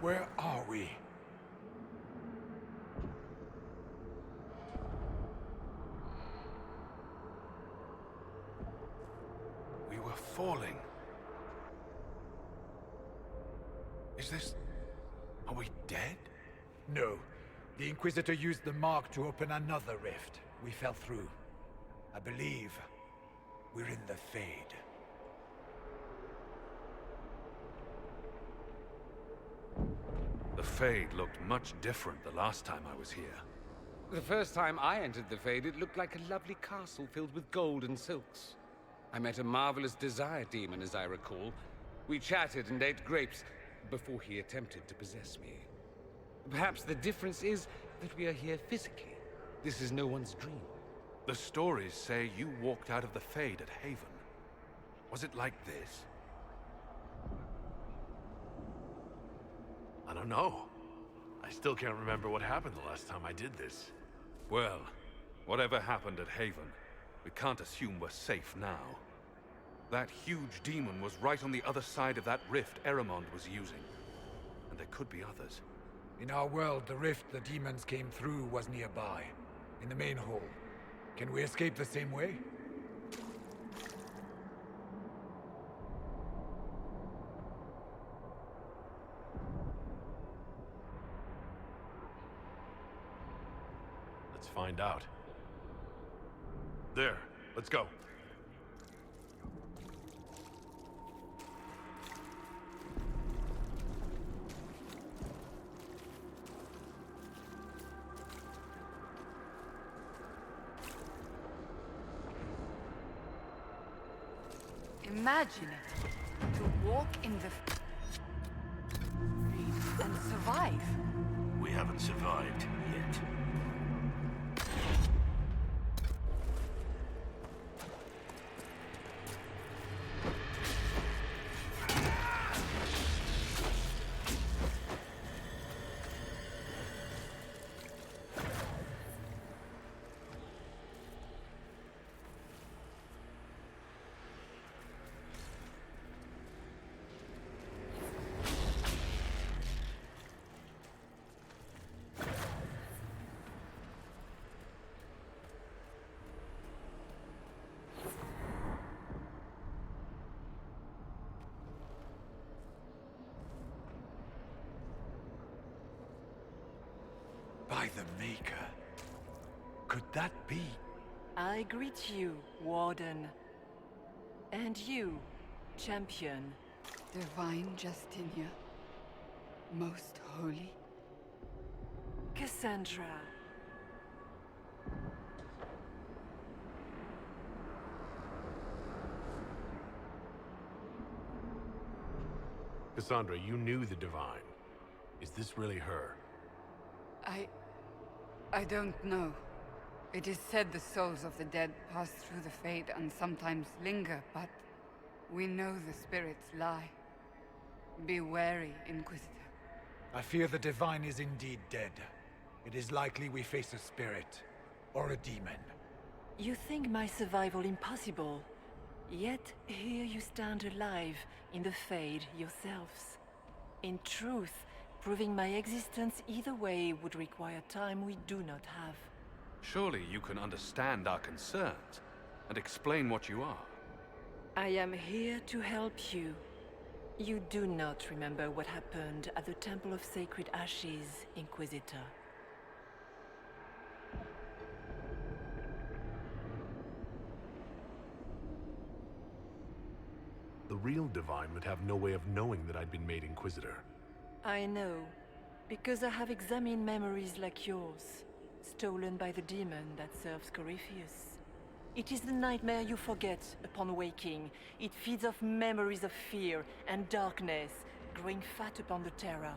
Where are we? We were falling. Is this... Are we dead? No. The Inquisitor used the mark to open another rift. We fell through. I believe we're in the Fade. The Fade looked much different the last time I was here. The first time I entered the Fade, it looked like a lovely castle filled with gold and silks. I met a marvelous desire demon, as I recall. We chatted and ate grapes before he attempted to possess me. Perhaps the difference is that we are here physically. This is no one's dream. The stories say you walked out of the Fade at Haven. Was it like this? I don't know. I still can't remember what happened the last time I did this. Well, whatever happened at Haven, we can't assume we're safe now. That huge demon was right on the other side of that rift Eramond was using. And there could be others. In our world, the rift the demons came through was nearby, in the main hall. Can we escape the same way? Let's find out. There, let's go. Imagine it. To walk in the Fade and survive. We haven't survived yet. By the Maker. Could that be? I greet you, Warden. And you, Champion. Divine Justinia. Most holy. Cassandra. Cassandra, you knew the Divine. Is this really her? I don't know. It is said the souls of the dead pass through the Fade and sometimes linger, but we know the spirits lie. Be wary, Inquisitor. I fear the Divine is indeed dead. It is likely we face a spirit, or a demon. You think my survival impossible, yet here you stand alive in the Fade yourselves. In truth, proving my existence either way would require time we do not have. Surely you can understand our concerns and explain what you are. I am here to help you. You do not remember what happened at the Temple of Sacred Ashes, Inquisitor. The real Divine would have no way of knowing that I'd been made Inquisitor. I know, because I have examined memories like yours, stolen by the demon that serves Corypheus. It is the nightmare you forget upon waking. It feeds off memories of fear and darkness, growing fat upon the terror.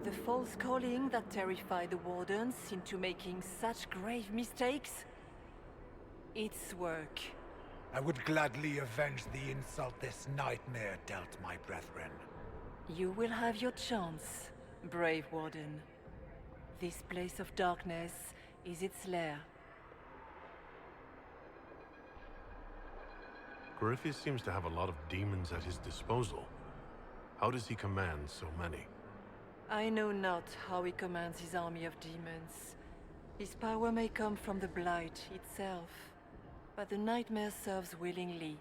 The false calling that terrified the Wardens into making such grave mistakes? Its work. I would gladly avenge the insult this nightmare dealt my brethren. You will have your chance, brave Warden. This place of darkness is its lair. Corypheus seems to have a lot of demons at his disposal. How does he command so many? I know not how he commands his army of demons. His power may come from the Blight itself, but the Nightmare serves willingly.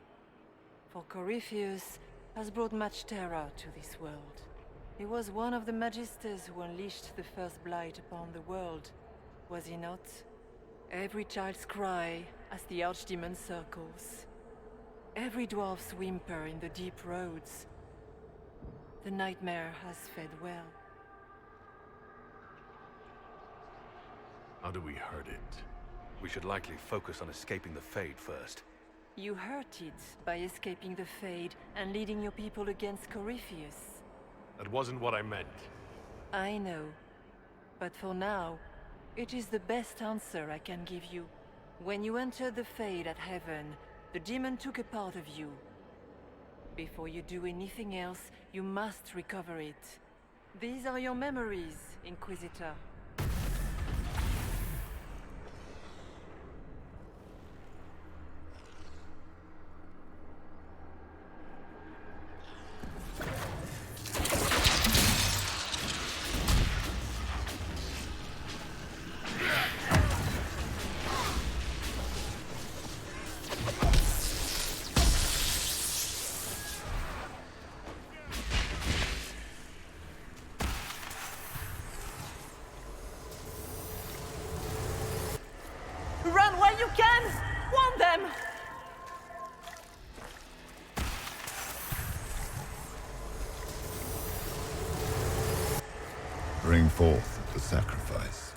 For Corypheus has brought much terror to this world. He was one of the Magisters who unleashed the first Blight upon the world, was he not? Every child's cry as the Archdemon circles. Every dwarf's whimper in the deep roads. The Nightmare has fed well. How do we hurt it? We should likely focus on escaping the Fade first. You hurt it by escaping the Fade and leading your people against Corypheus. That wasn't what I meant. I know. But for now, it is the best answer I can give you. When you entered the Fade at Heaven, the demon took a part of you. Before you do anything else, you must recover it. These are your memories, Inquisitor. Run while you can! Warn them! Bring forth the sacrifice.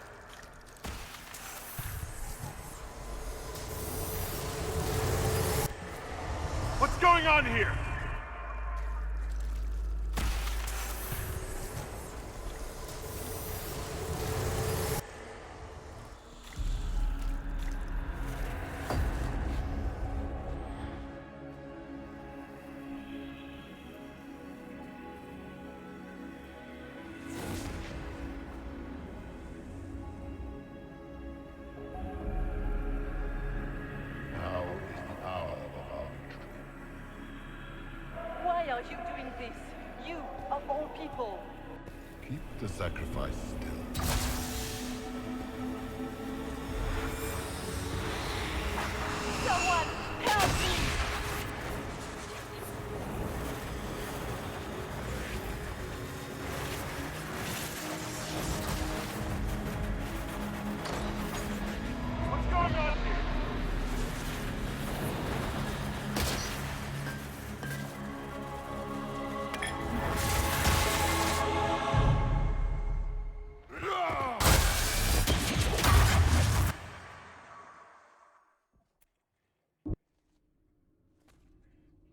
What's going on here? Why are you doing this? You, of all people! Keep the sacrifice still. Someone, help me! What's going on here?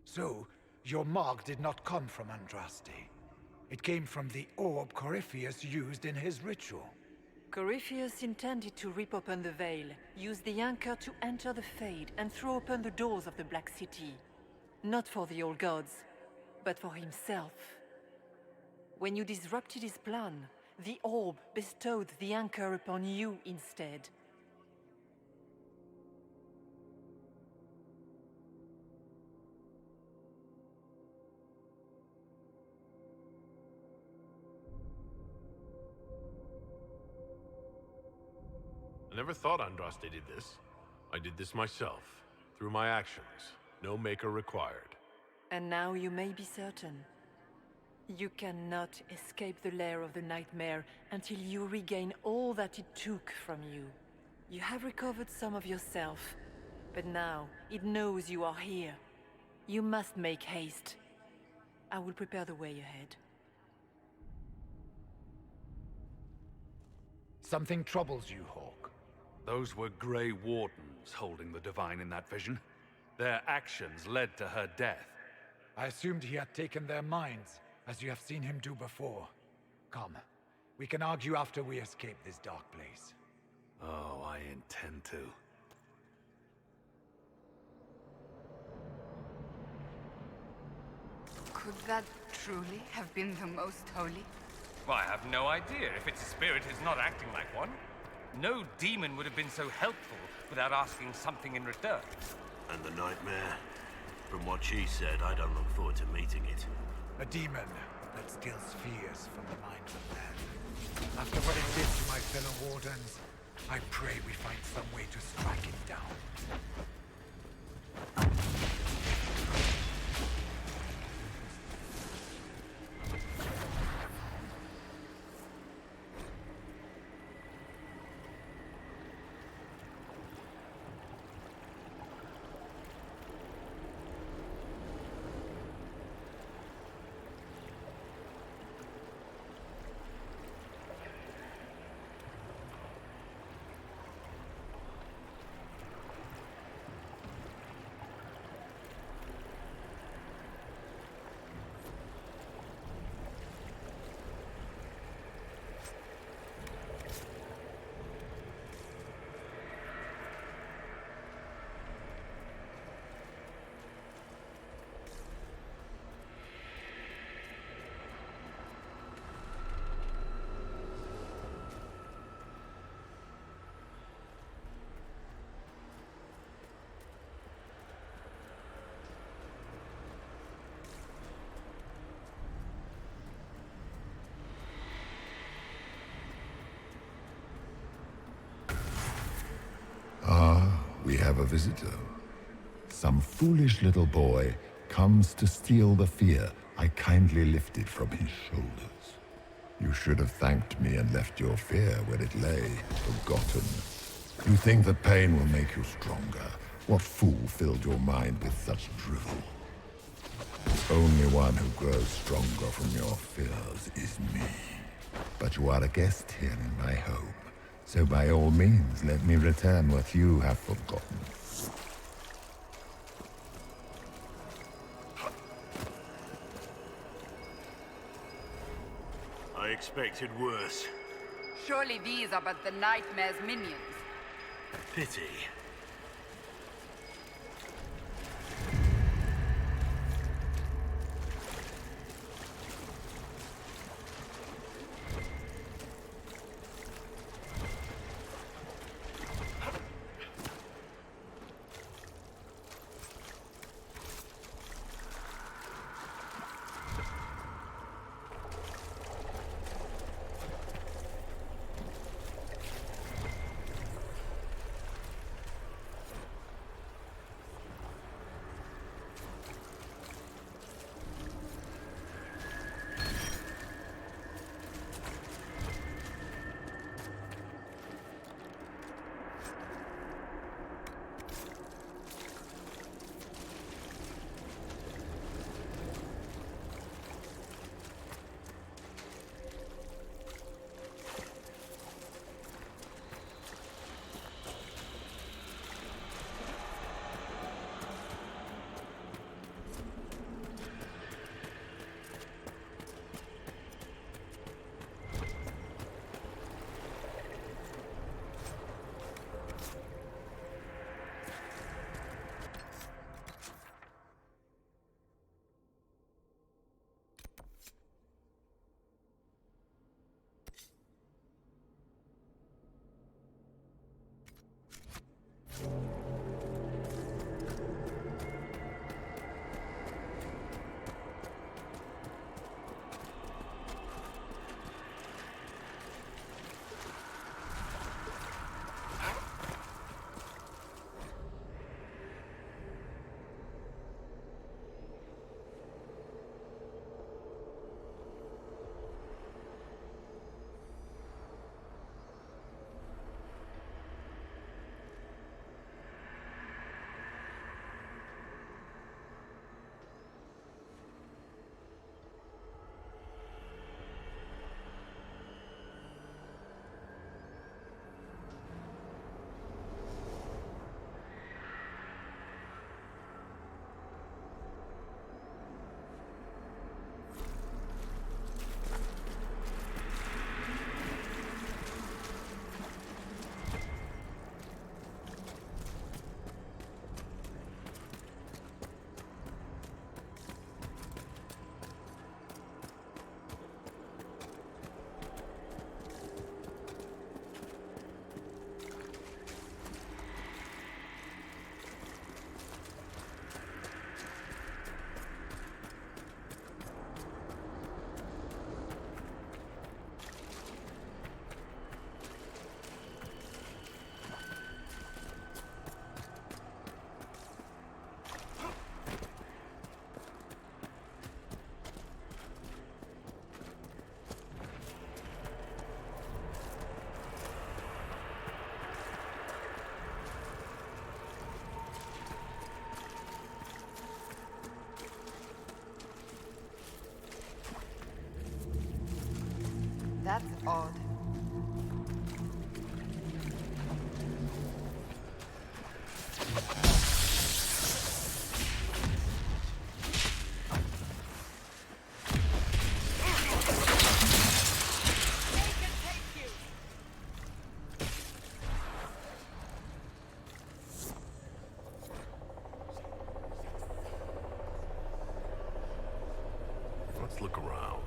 So, your mark did not come from Andraste. It came from the orb Corypheus used in his ritual. Corypheus intended to rip open the veil, use the anchor to enter the Fade, and throw open the doors of the Black City. Not for the old gods, but for himself. When you disrupted his plan, the orb bestowed the anchor upon you instead. I never thought Andraste did this. I did this myself, through my actions. No maker required. And now you may be certain. You cannot escape the lair of the Nightmare until you regain all that it took from you. You have recovered some of yourself, but now it knows you are here. You must make haste. I will prepare the way ahead. Something troubles you, Hawk. Those were Grey Wardens holding the Divine in that vision. Their actions led to her death. I assumed he had taken their minds, as you have seen him do before. Come, we can argue after we escape this dark place. Oh, I intend to. Could that truly have been the most holy? Well, I have no idea. If it's a spirit, it's not acting like one. No demon would have been so helpful without asking something in return. And the nightmare? From what she said, I don't look forward to meeting it. A demon that steals fears from the mind of man. After what it did to my fellow wardens, I pray we find some way to strike it down. We have a visitor. Some foolish little boy comes to steal the fear I kindly lifted from his shoulders. You should have thanked me and left your fear where it lay, forgotten. You think that pain will make you stronger? What fool filled your mind with such drivel? Only one who grows stronger from your fears is me. But you are a guest here in my home. So by all means, let me return what you have forgotten. I expected worse. Surely these are but the nightmare's minions. Pity. That's odd. Let's look around.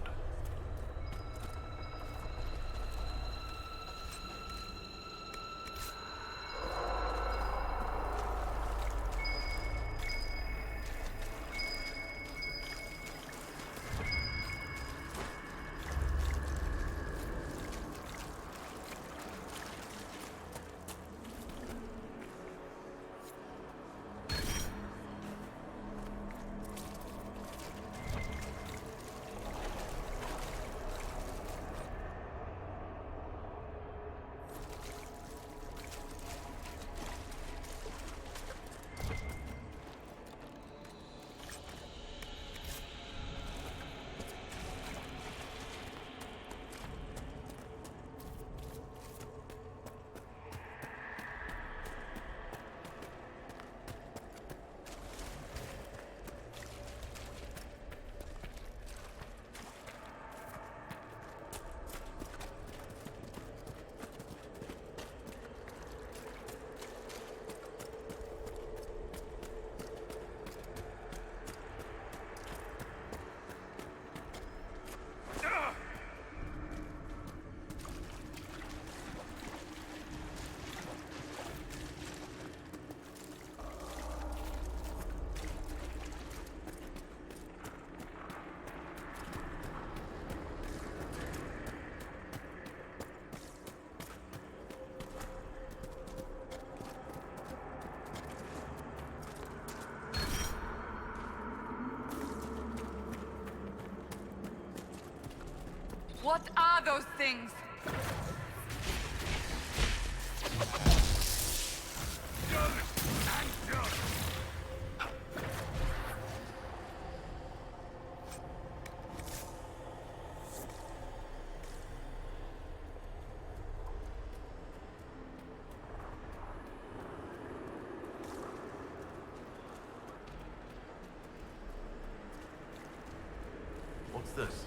What are those things? What's this?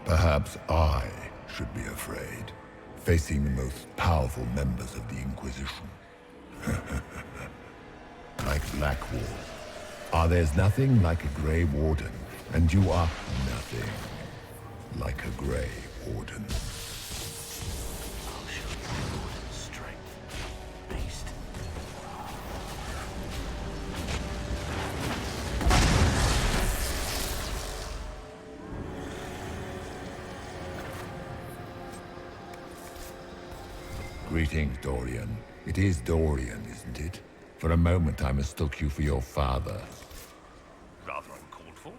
Perhaps I should be afraid, facing the most powerful members of the Inquisition. Like Blackwall. There's nothing like a Grey Warden, and you are nothing like a Grey Warden. I'll show you Warden's strength, beast. Greetings, Dorian. It is Dorian, isn't it? For a moment I mistook you for your father. Rather uncalled for.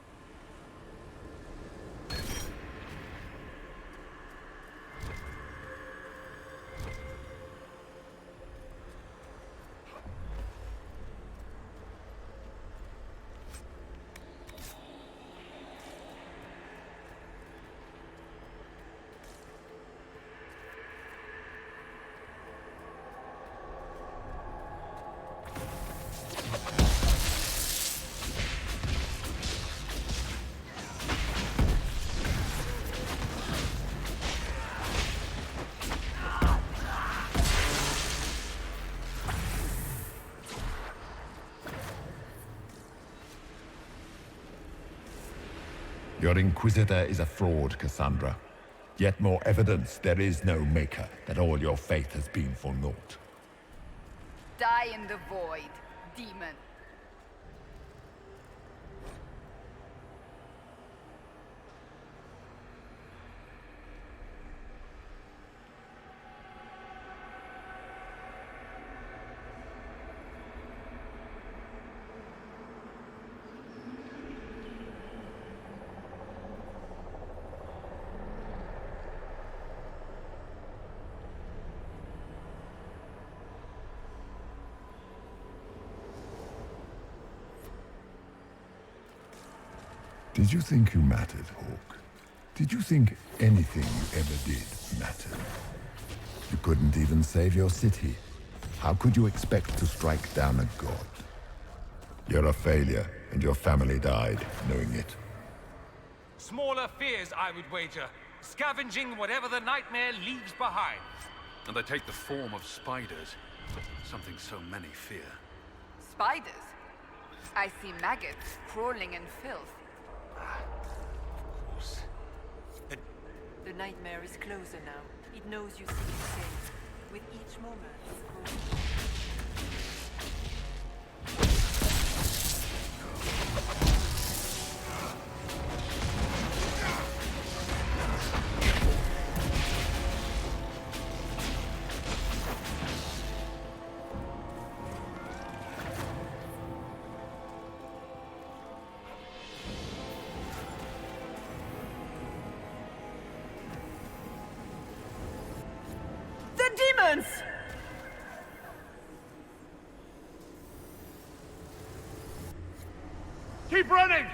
Your Inquisitor is a fraud, Cassandra. Yet more evidence there is no Maker, that all your faith has been for naught. Die in the void, demon. Did you think you mattered, Hawk? Did you think anything you ever did mattered? You couldn't even save your city. How could you expect to strike down a god? You're a failure, and your family died knowing it. Smaller fears, I would wager. Scavenging whatever the nightmare leaves behind. And they take the form of spiders. Something so many fear. Spiders? I see maggots crawling in filth. Of course. The nightmare is closer now. It knows you seek escape. With each moment, it's growing. Demons! Keep running!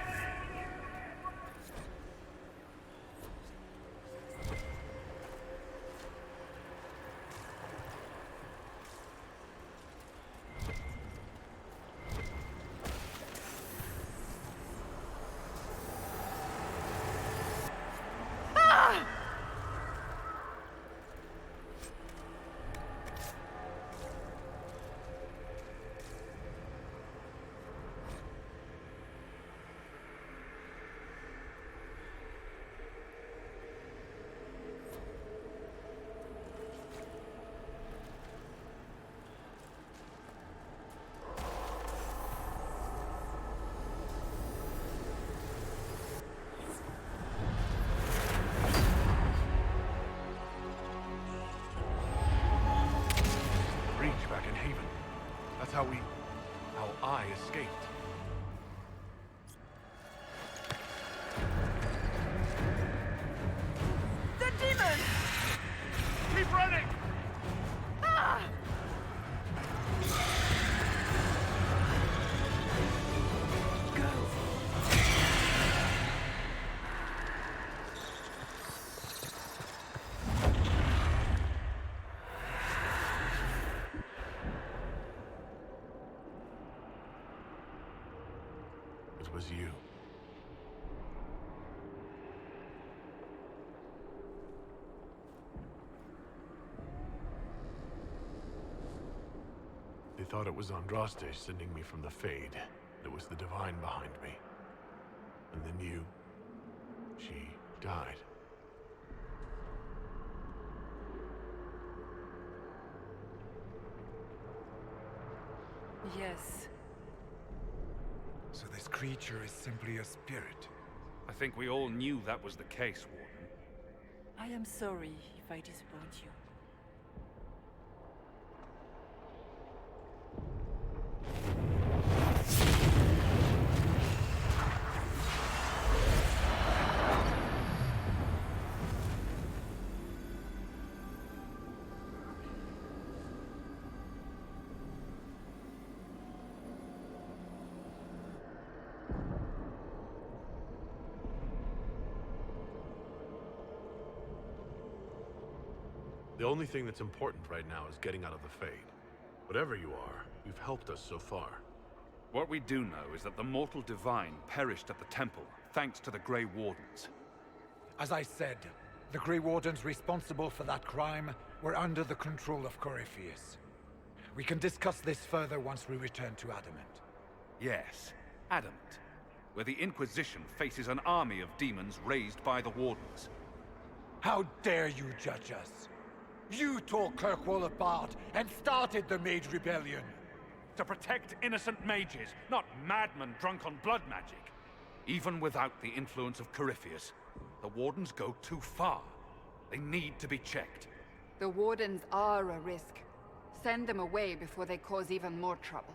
Back in Haven. That's how I escaped. The demon! Keep running! Ah! It was you. They thought it was Andraste sending me from the Fade. It was the Divine behind me. And then she died. Yes. So this creature is simply a spirit. I think we all knew that was the case, Warden. I am sorry if I disappoint you. The only thing that's important right now is getting out of the Fade. Whatever you are, you've helped us so far. What we do know is that the mortal divine perished at the temple, thanks to the Grey Wardens. As I said, the Grey Wardens responsible for that crime were under the control of Corypheus. We can discuss this further once we return to Adamant. Yes, Adamant, where the Inquisition faces an army of demons raised by the Wardens. How dare you judge us? You tore Kirkwall apart and started the Mage Rebellion. To protect innocent mages, not madmen drunk on blood magic. Even without the influence of Corypheus, the Wardens go too far. They need to be checked. The Wardens are a risk. Send them away before they cause even more trouble.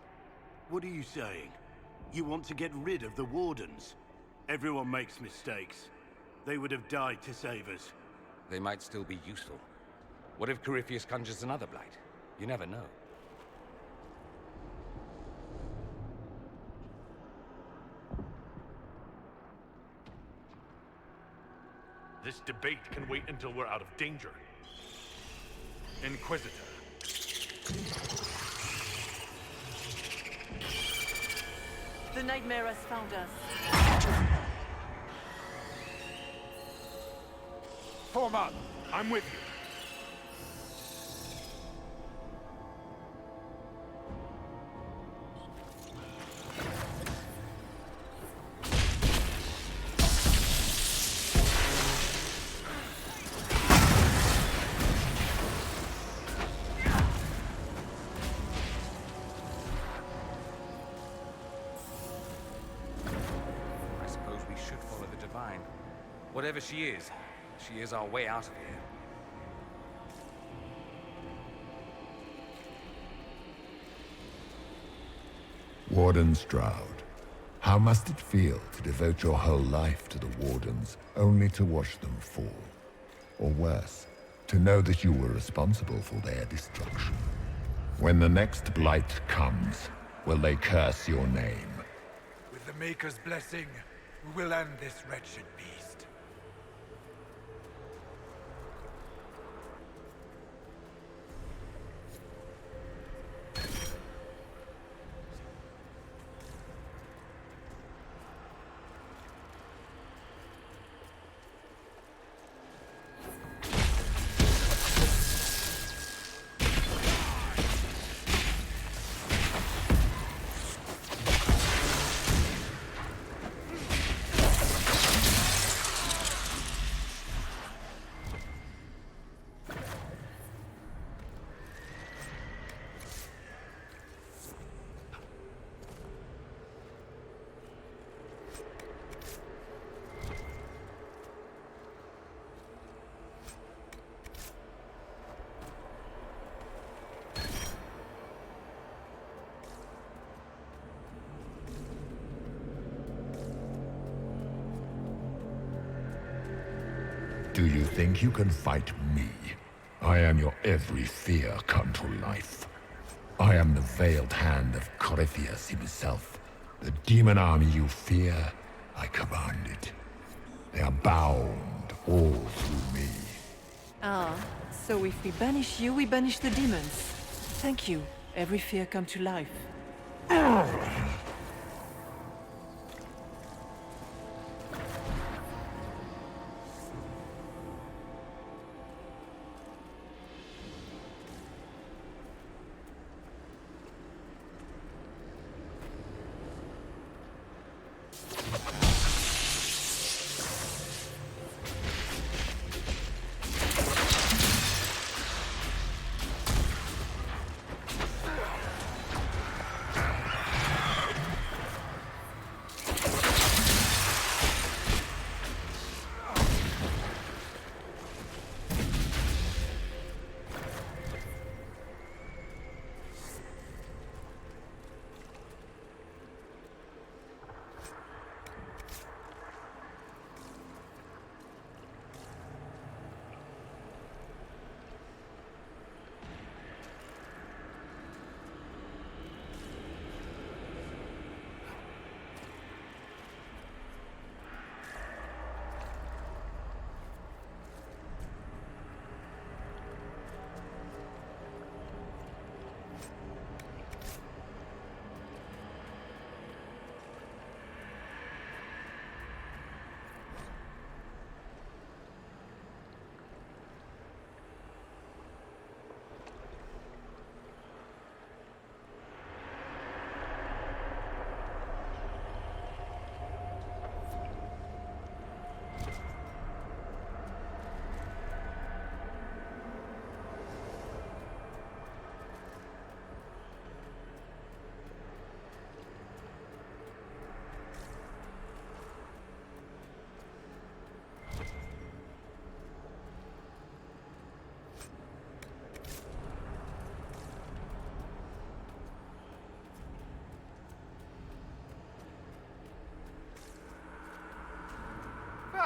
What are you saying? You want to get rid of the Wardens? Everyone makes mistakes. They would have died to save us. They might still be useful. What if Corypheus conjures another blight? You never know. This debate can wait until we're out of danger. Inquisitor. The nightmare has found us. Form up! I'm with you. I suppose we should follow the Divine. Whatever she is our way out of here. Warden Stroud, how must it feel to devote your whole life to the Wardens, only to watch them fall? Or worse, to know that you were responsible for their destruction. When the next blight comes, will they curse your name? With the Maker's blessing, we will end this wretched beast. Do you think you can fight me? I am your every fear come to life. I am the veiled hand of Corypheus himself. The demon army you fear, I command it. They are bound all through me. Ah, so if we banish you, we banish the demons. Thank you. Every fear come to life.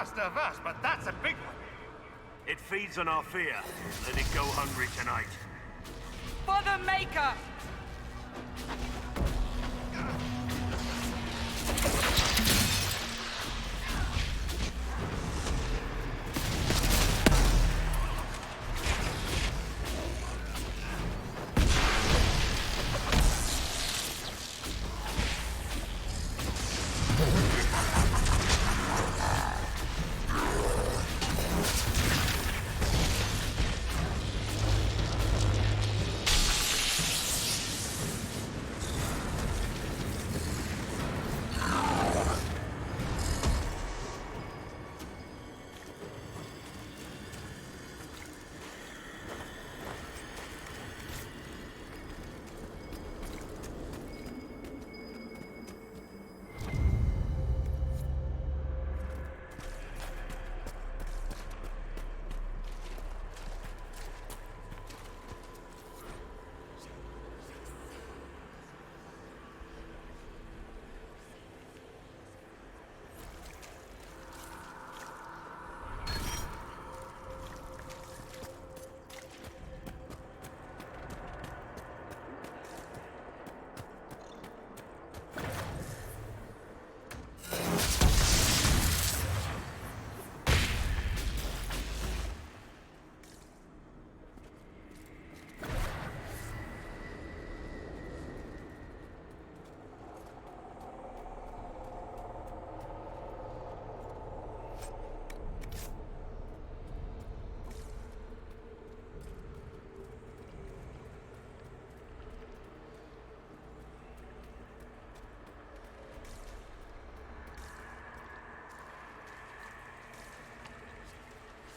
last of us, but that's a big one. It feeds on our fear. Let it go hungry tonight. For the Maker!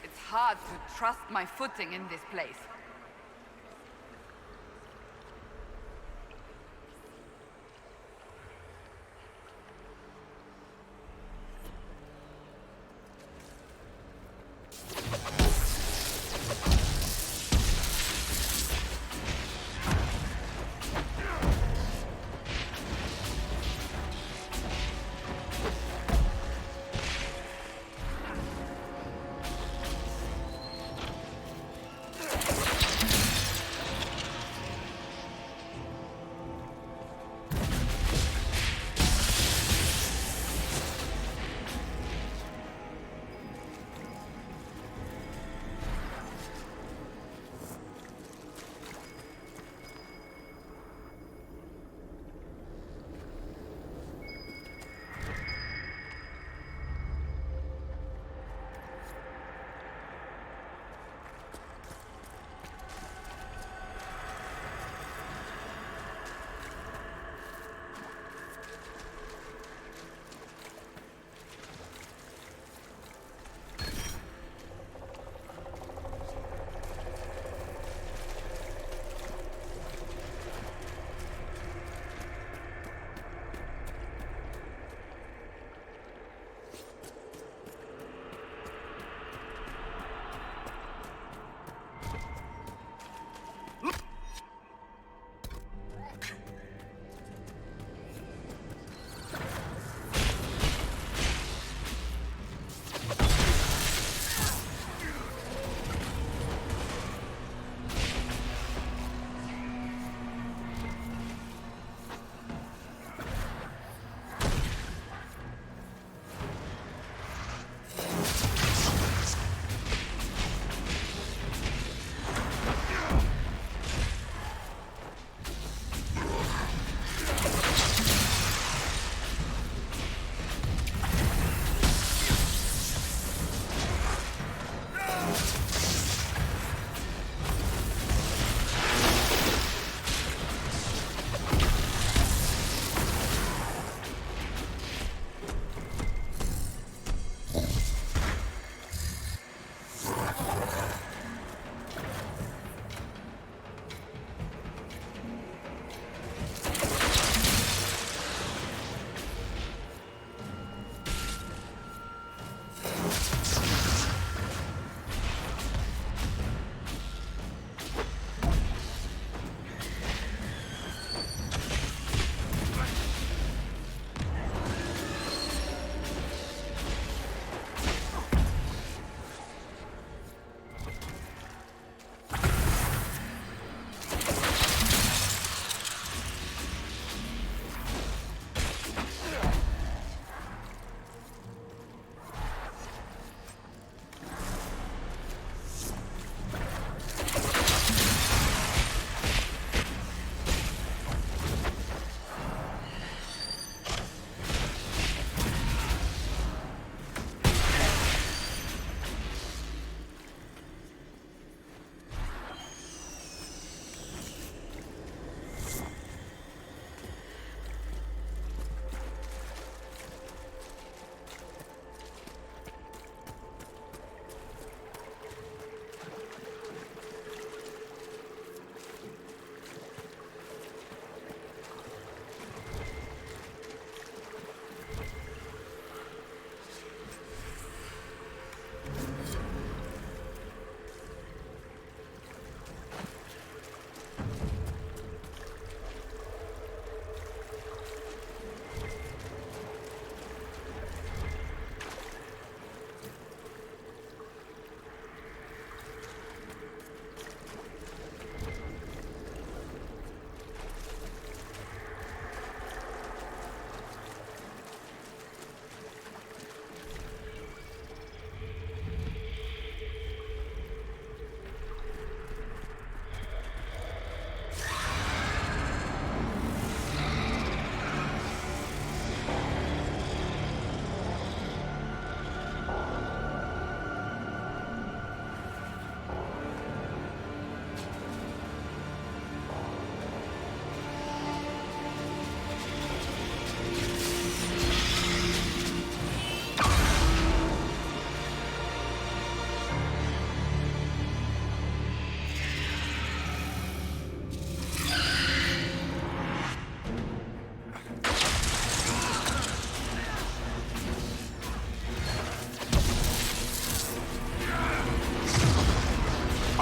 It's hard to trust my footing in this place.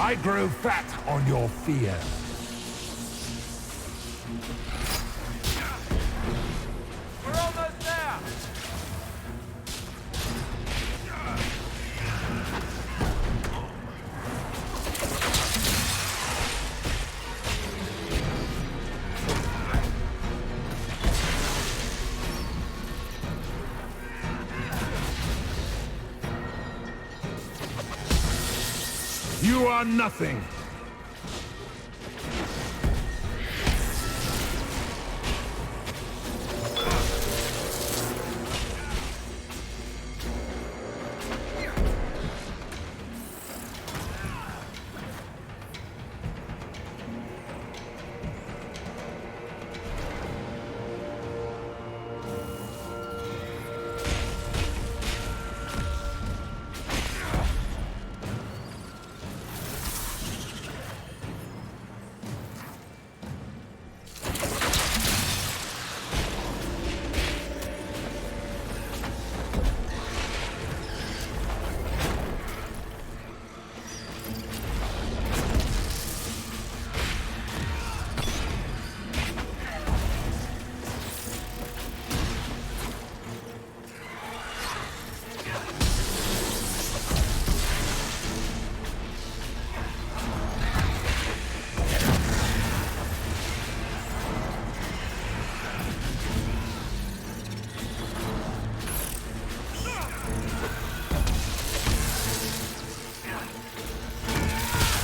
I grow fat on your fear. We're almost there! You are nothing.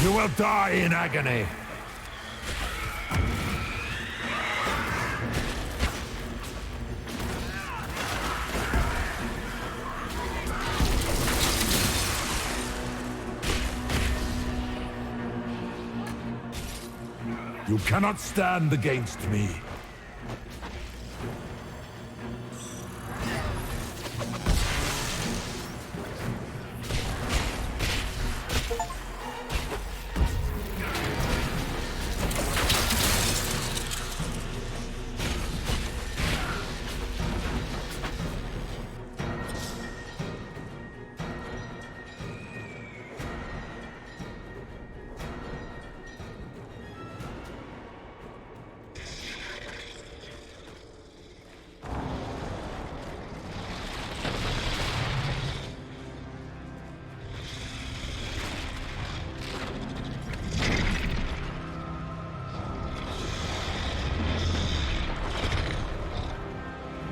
You will die in agony. You cannot stand against me.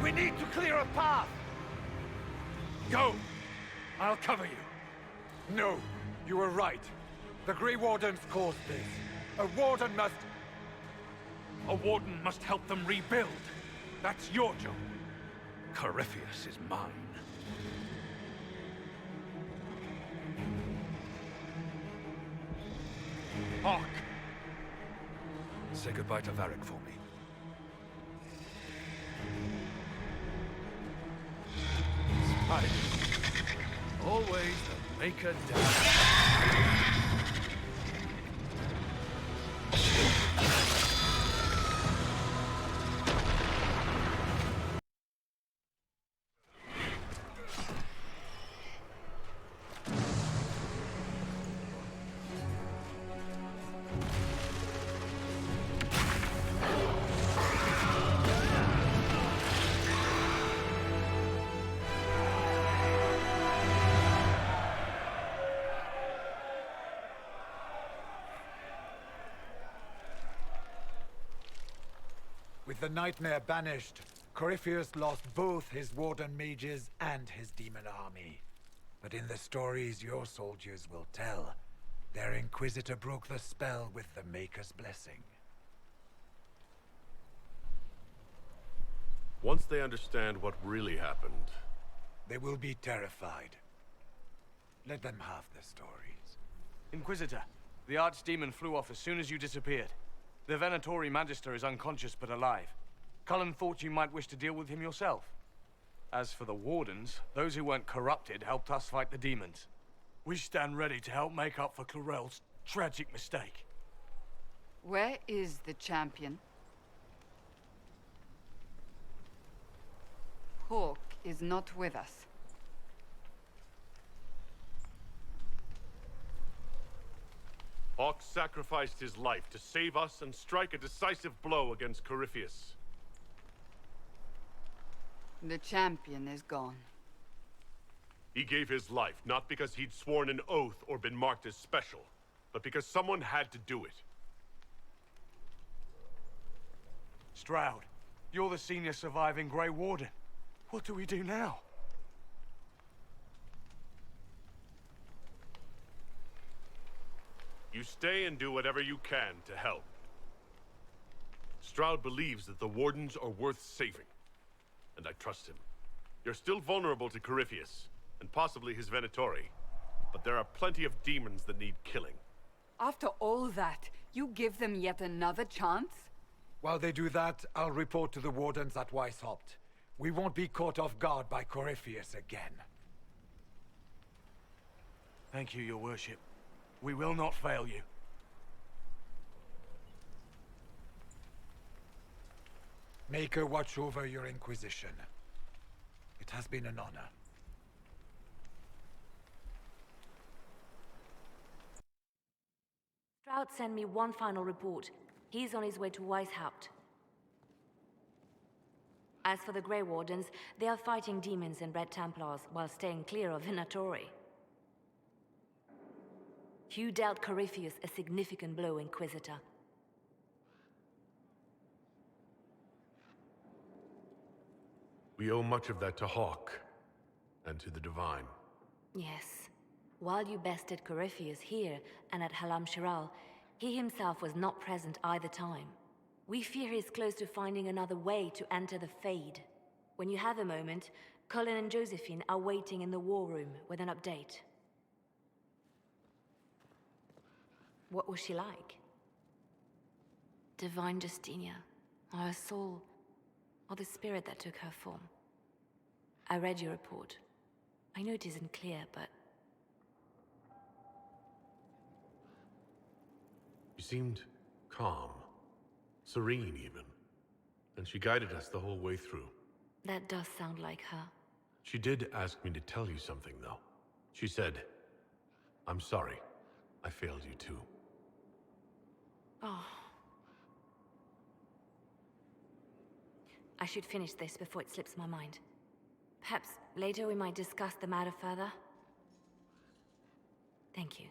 We need to clear a path! Go! I'll cover you. No, you were right. The Grey Wardens caused this. A Warden must... A warden must help them rebuild. That's your job. Corypheus is mine. Hawk! Say goodbye to Varric for me. Spider. Always the maker down. With the Nightmare banished, Corypheus lost both his Warden mages and his demon army. But in the stories your soldiers will tell, their Inquisitor broke the spell with the Maker's blessing. Once they understand what really happened, They will be terrified. Let them have the stories. Inquisitor, the Archdemon flew off as soon as you disappeared. The Venatori Magister is unconscious but alive. Cullen thought you might wish to deal with him yourself. As for the Wardens, those who weren't corrupted helped us fight the demons. We stand ready to help make up for Clarel's tragic mistake. Where is the champion? Hawk is not with us. Hawk sacrificed his life to save us and strike a decisive blow against Corypheus. The champion is gone. He gave his life not because he'd sworn an oath or been marked as special, but because someone had to do it. Stroud, you're the senior surviving Grey Warden. What do we do now? You stay and do whatever you can to help. Stroud believes that the Wardens are worth saving, and I trust him. You're still vulnerable to Corypheus, and possibly his Venatori, but there are plenty of demons that need killing. After all that, you give them yet another chance? While they do that, I'll report to the Wardens at Weishaupt. We won't be caught off guard by Corypheus again. Thank you, your worship. We will not fail you. Make her watch over your Inquisition. It has been an honor. Stroud sent me one final report. He's on his way to Weishaupt. As for the Grey Wardens, they are fighting demons and Red Templars while staying clear of Venatori. You dealt Corypheus a significant blow, Inquisitor. We owe much of that to Hawk, and to the Divine. Yes. While you bested Corypheus here and at Halam Shiral, he himself was not present either time. We fear he's close to finding another way to enter the Fade. When you have a moment, Colin and Josephine are waiting in the war room with an update. What was she like? Divine Justinia, or her soul, or the spirit that took her form. I read your report. I know it isn't clear, but... She seemed calm, serene even, and she guided us the whole way through. That does sound like her. She did ask me to tell you something, though. She said, "I'm sorry. I failed you too." Oh. I should finish this before it slips my mind. Perhaps later we might discuss the matter further. Thank you.